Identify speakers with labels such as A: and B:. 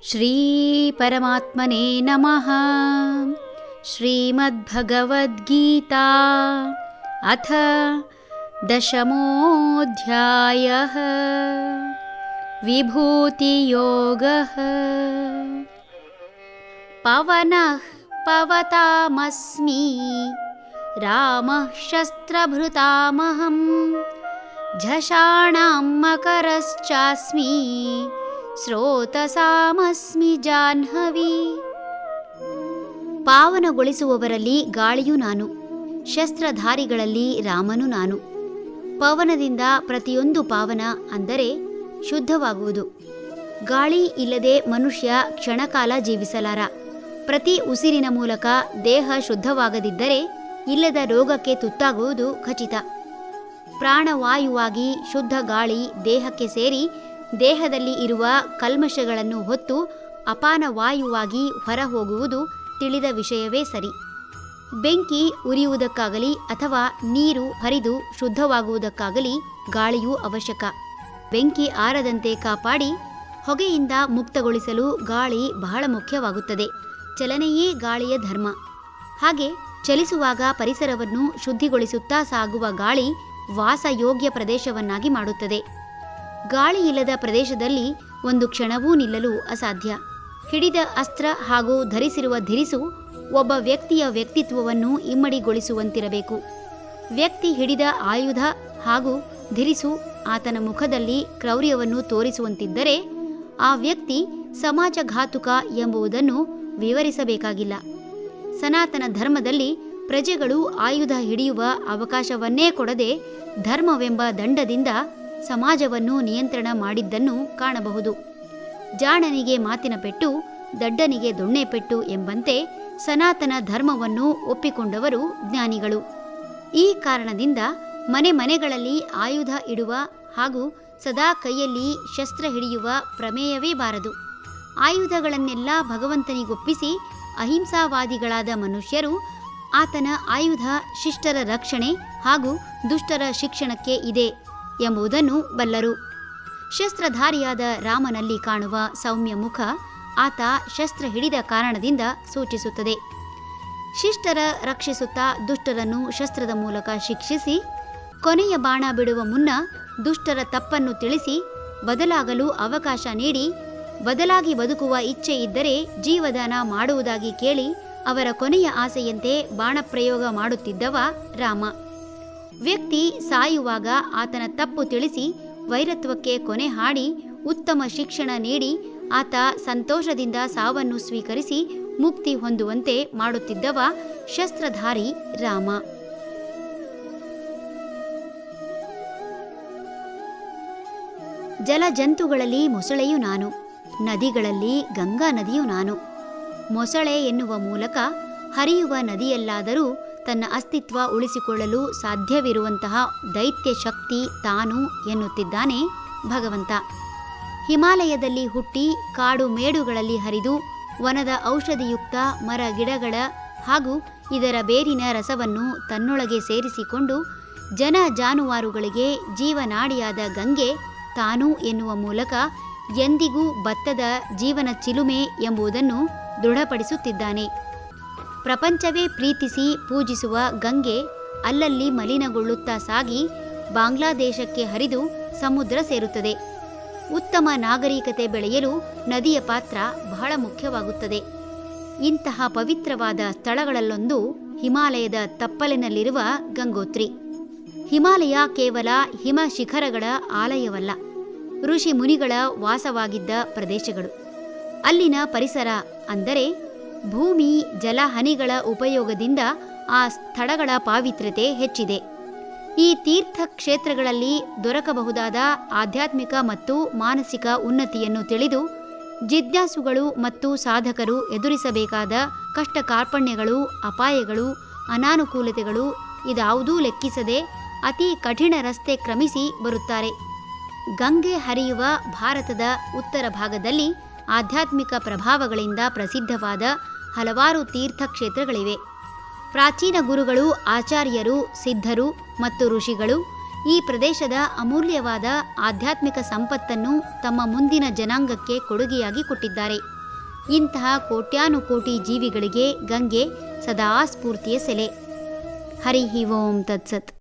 A: ಶ್ರೀ ಪರಮಾತ್ಮನೇ ನಮಃ. ಶ್ರೀಮದ್ಭಗವದ್ಗೀತಾ ಅಥ ದಶಮೋऽಧ್ಯಾಯಃ. ವಿಭೂತಿಯೋಗಃ. ಪವನಃ ಪವತಾಮಸ್ಮಿ, ರಾಮಃ ಶಸ್ತ್ರಭೃತಾಮಹಂ, ಝಷಾಣಾಂ ಮಕರಶ್ಚಾಸ್ಮಿ, ಸ್ರೋತಸಾಮಸ್ಮಿ ಜಾಹ್ನವಿ. ಪಾವನಗೊಳಿಸುವವರಲ್ಲಿ ಗಾಳಿಯೂ ನಾನು, ಶಸ್ತ್ರಧಾರಿಗಳಲ್ಲಿ ರಾಮನು ನಾನು. ಪವನದಿಂದ ಪ್ರತಿಯೊಂದು ಪಾವನ ಅಂದರೆ ಶುದ್ಧವಾಗುವುದು. ಗಾಳಿ ಇಲ್ಲದೆ ಮನುಷ್ಯ ಕ್ಷಣಕಾಲ ಜೀವಿಸಲಾರ. ಪ್ರತಿ ಉಸಿರಿನ ಮೂಲಕ ದೇಹ ಶುದ್ಧವಾಗದಿದ್ದರೆ ಇಲ್ಲದ ರೋಗಕ್ಕೆ ತುತ್ತಾಗುವುದು ಖಚಿತ. ಪ್ರಾಣವಾಯುವಾಗಿ ಶುದ್ಧ ಗಾಳಿ ದೇಹಕ್ಕೆ ಸೇರಿ ದೇಹದಲ್ಲಿ ಇರುವ ಕಲ್ಮಶಗಳನ್ನು ಹೊತ್ತು ಅಪಾನವಾಯುವಾಗಿ ಹೊರಹೋಗುವುದು ತಿಳಿದ ವಿಷಯವೇ ಸರಿ. ಬೆಂಕಿ ಉರಿಯುವುದಕ್ಕಾಗಲಿ ಅಥವಾ ನೀರು ಹರಿದು ಶುದ್ಧವಾಗುವುದಕ್ಕಾಗಲಿ ಗಾಳಿಯೂ ಅವಶ್ಯಕ. ಬೆಂಕಿ ಆರದಂತೆ ಕಾಪಾಡಿ ಹೊಗೆಯಿಂದ ಮುಕ್ತಗೊಳಿಸಲು ಗಾಳಿ ಬಹಳ ಮುಖ್ಯವಾಗುತ್ತದೆ. ಚಲನೆಯೇ ಗಾಳಿಯ ಧರ್ಮ. ಹಾಗೆ ಚಲಿಸುವಾಗ ಪರಿಸರವನ್ನು ಶುದ್ಧಿಗೊಳಿಸುತ್ತಾ ಸಾಗುವ ಗಾಳಿ ವಾಸಯೋಗ್ಯ ಪ್ರದೇಶವನ್ನಾಗಿ ಮಾಡುತ್ತದೆ. ಗಾಳಿ ಇಲ್ಲದ ಪ್ರದೇಶದಲ್ಲಿ ಒಂದು ಕ್ಷಣವೂ ನಿಲ್ಲಲು ಅಸಾಧ್ಯ. ಹಿಡಿದ ಅಸ್ತ್ರ ಹಾಗೂ ಧರಿಸಿರುವ ಧಿರಿಸು ಒಬ್ಬ ವ್ಯಕ್ತಿಯ ವ್ಯಕ್ತಿತ್ವವನ್ನು ಇಮ್ಮಡಿಗೊಳಿಸುವಂತಿರಬೇಕು. ವ್ಯಕ್ತಿ ಹಿಡಿದ ಆಯುಧ ಹಾಗೂ ಧಿರಿಸು ಆತನ ಮುಖದಲ್ಲಿ ಕ್ರೌರ್ಯವನ್ನು ತೋರಿಸುವಂತಿದ್ದರೆ ಆ ವ್ಯಕ್ತಿ ಸಮಾಜಘಾತುಕ ಎಂಬುದನ್ನು ವಿವರಿಸಬೇಕಾಗಿಲ್ಲ. ಸನಾತನ ಧರ್ಮದಲ್ಲಿ ಪ್ರಜೆಗಳು ಆಯುಧ ಹಿಡಿಯುವ ಅವಕಾಶವನ್ನೇ ಕೊಡದೆ ಧರ್ಮವೆಂಬ ದಂಡದಿಂದ ಸಮಾಜವನ್ನು ನಿಯಂತ್ರಣ ಮಾಡಿದ್ದನ್ನು ಕಾಣಬಹುದು. ಜಾಣನಿಗೆ ಮಾತಿನ ಪೆಟ್ಟು, ದಡ್ಡನಿಗೆ ದೊಣ್ಣೆ ಪೆಟ್ಟು ಎಂಬಂತೆ ಸನಾತನ ಧರ್ಮವನ್ನು ಒಪ್ಪಿಕೊಂಡವರು ಜ್ಞಾನಿಗಳು. ಈ ಕಾರಣದಿಂದ ಮನೆ ಮನೆಗಳಲ್ಲಿ ಆಯುಧ ಇಡುವ ಹಾಗೂ ಸದಾ ಕೈಯಲ್ಲಿ ಶಸ್ತ್ರ ಹಿಡಿಯುವ ಪ್ರಮೇಯವೇ ಬಾರದು. ಆಯುಧಗಳನ್ನೆಲ್ಲ ಭಗವಂತನಿಗೊಪ್ಪಿಸಿ ಅಹಿಂಸಾವಾದಿಗಳಾದ ಮನುಷ್ಯರು ಆತನ ಆಯುಧ ಶಿಷ್ಟರ ರಕ್ಷಣೆ ಹಾಗೂ ದುಷ್ಟರ ಶಿಕ್ಷಣಕ್ಕೆ ಇದೆ ಎಂಬುದನ್ನು ಬಲ್ಲರು. ಶಸ್ತ್ರಧಾರಿಯಾದ ರಾಮನಲ್ಲಿ ಕಾಣುವ ಸೌಮ್ಯ ಮುಖ ಆತ ಶಸ್ತ್ರ ಹಿಡಿದ ಕಾರಣದಿಂದ ಸೂಚಿಸುತ್ತದೆ. ಶಿಷ್ಟರ ರಕ್ಷಿಸುತ್ತಾ ದುಷ್ಟರನ್ನು ಶಸ್ತ್ರದ ಮೂಲಕ ಶಿಕ್ಷಿಸಿ ಕೊನೆಯ ಬಾಣ ಬಿಡುವ ಮುನ್ನ ದುಷ್ಟರ ತಪ್ಪನ್ನು ತಿಳಿಸಿ ಬದಲಾಗಲು ಅವಕಾಶ ನೀಡಿ ಬದಲಾಗಿ ಬದುಕುವ ಇಚ್ಛೆ ಇದ್ದರೆ ಜೀವದಾನ ಮಾಡುವುದಾಗಿ ಕೇಳಿ ಅವರ ಕೊನೆಯ ಆಸೆಯಂತೆ ಬಾಣಪ್ರಯೋಗ ಮಾಡುತ್ತಿದ್ದವ ರಾಮ. ವ್ಯಕ್ತಿ ಸಾಯುವಾಗ ಆತನ ತಪ್ಪು ತಿಳಿಸಿ ವೈರತ್ವಕ್ಕೆ ಕೊನೆ ಹಾಡಿ ಉತ್ತಮ ಶಿಕ್ಷಣ ನೀಡಿ ಆತ ಸಂತೋಷದಿಂದ ಸಾವನ್ನು ಸ್ವೀಕರಿಸಿ ಮುಕ್ತಿ ಹೊಂದುವಂತೆ ಮಾಡುತ್ತಿದ್ದವ ಶಸ್ತ್ರಧಾರಿ ರಾಮ. ಜಲಜಂತುಗಳಲ್ಲಿ ಮೊಸಳೆಯೂ ನಾನು, ನದಿಗಳಲ್ಲಿ ಗಂಗಾ ನದಿಯೂ ನಾನು. ಮೊಸಳೆ ಎನ್ನುವ ಮೂಲಕ ಹರಿಯುವ ನದಿಯಲ್ಲಾದರೂ ತನ್ನ ಅಸ್ತಿತ್ವ ಉಳಿಸಿಕೊಳ್ಳಲು ಸಾಧ್ಯವಿರುವಂತಹ ದೈತ್ಯ ಶಕ್ತಿ ತಾನು ಎನ್ನುತ್ತಿದ್ದಾನೆ ಭಗವಂತ. ಹಿಮಾಲಯದಲ್ಲಿ ಹುಟ್ಟಿ ಕಾಡು ಮೇಡುಗಳಲ್ಲಿ ಹರಿದು ವನದ ಔಷಧಿಯುಕ್ತ ಮರ ಗಿಡಗಳ ಹಾಗೂ ಇದರ ಬೇರಿನ ರಸವನ್ನು ತನ್ನೊಳಗೆ ಸೇರಿಸಿಕೊಂಡು ಜನ ಜಾನುವಾರುಗಳಿಗೆ ಜೀವನಾಡಿಯಾದ ಗಂಗೆ ತಾನು ಎನ್ನುವ ಮೂಲಕ ಎಂದಿಗೂ ಬತ್ತದ ಜೀವನ ಚಿಲುಮೆ ಎಂಬುದನ್ನು ದೃಢಪಡಿಸುತ್ತಿದ್ದಾನೆ. ಪ್ರಪಂಚವೇ ಪ್ರೀತಿಸಿ ಪೂಜಿಸುವ ಗಂಗೆ ಅಲ್ಲಲ್ಲಿ ಮಲಿನಗೊಳ್ಳುತ್ತಾ ಸಾಗಿ ಬಾಂಗ್ಲಾದೇಶಕ್ಕೆ ಹರಿದು ಸಮುದ್ರ ಸೇರುತ್ತದೆ. ಉತ್ತಮ ನಾಗರಿಕತೆ ಬೆಳೆಯಲು ನದಿಯ ಪಾತ್ರ ಬಹಳ ಮುಖ್ಯವಾಗುತ್ತದೆ. ಇಂತಹ ಪವಿತ್ರವಾದ ಸ್ಥಳಗಳಲ್ಲೊಂದು ಹಿಮಾಲಯದ ತಪ್ಪಲಿನಲ್ಲಿರುವ ಗಂಗೋತ್ರಿ. ಹಿಮಾಲಯ ಕೇವಲ ಹಿಮ ಶಿಖರಗಳ ಆಲಯವಲ್ಲ, ಋಷಿ ಮುನಿಗಳ ವಾಸವಾಗಿದ್ದ ಪ್ರದೇಶಗಳು. ಅಲ್ಲಿನ ಪರಿಸರ ಅಂದರೆ ಭೂಮಿ ಜಲಹನಿಗಳ ಉಪಯೋಗದಿಂದ ಆ ಸ್ಥಳಗಳ ಪಾವಿತ್ರ್ಯತೆ ಹೆಚ್ಚಿದೆ. ಈ ತೀರ್ಥ ಕ್ಷೇತ್ರಗಳಲ್ಲಿ ದೊರಕಬಹುದಾದ ಆಧ್ಯಾತ್ಮಿಕ ಮತ್ತು ಮಾನಸಿಕ ಉನ್ನತಿಯನ್ನು ತಿಳಿದು ಜಿಜ್ಞಾಸುಗಳು ಮತ್ತು ಸಾಧಕರು ಎದುರಿಸಬೇಕಾದ ಕಷ್ಟ ಕಾರ್ಪಣ್ಯಗಳು, ಅಪಾಯಗಳು, ಅನಾನುಕೂಲತೆಗಳು ಇದಾವುದೂ ಲೆಕ್ಕಿಸದೆ ಅತಿ ಕಠಿಣ ರಸ್ತೆ ಕ್ರಮಿಸಿ ಬರುತ್ತಾರೆ. ಗಂಗೆ ಹರಿಯುವ ಭಾರತದ ಉತ್ತರ ಭಾಗದಲ್ಲಿ ಆಧ್ಯಾತ್ಮಿಕ ಪ್ರಭಾವಗಳಿಂದ ಪ್ರಸಿದ್ಧವಾದ ಹಲವಾರು ತೀರ್ಥಕ್ಷೇತ್ರಗಳಿವೆ. ಪ್ರಾಚೀನ ಗುರುಗಳು, ಆಚಾರ್ಯರು, ಸಿದ್ಧರು ಮತ್ತು ಋಷಿಗಳು ಈ ಪ್ರದೇಶದ ಅಮೂಲ್ಯವಾದ ಆಧ್ಯಾತ್ಮಿಕ ಸಂಪತ್ತನ್ನು ತಮ್ಮ ಮುಂದಿನ ಜನಾಂಗಕ್ಕೆ ಕೊಡುಗೆಯಾಗಿ ಕೊಟ್ಟಿದ್ದಾರೆ. ಇಂತಹ ಕೋಟ್ಯಾನುಕೋಟಿ ಜೀವಿಗಳಿಗೆ ಗಂಗೆ ಸದಾ ಸ್ಫೂರ್ತಿಯ ಸೆಲೆ. ಹರಿ ಓಂ ತತ್ಸತ್.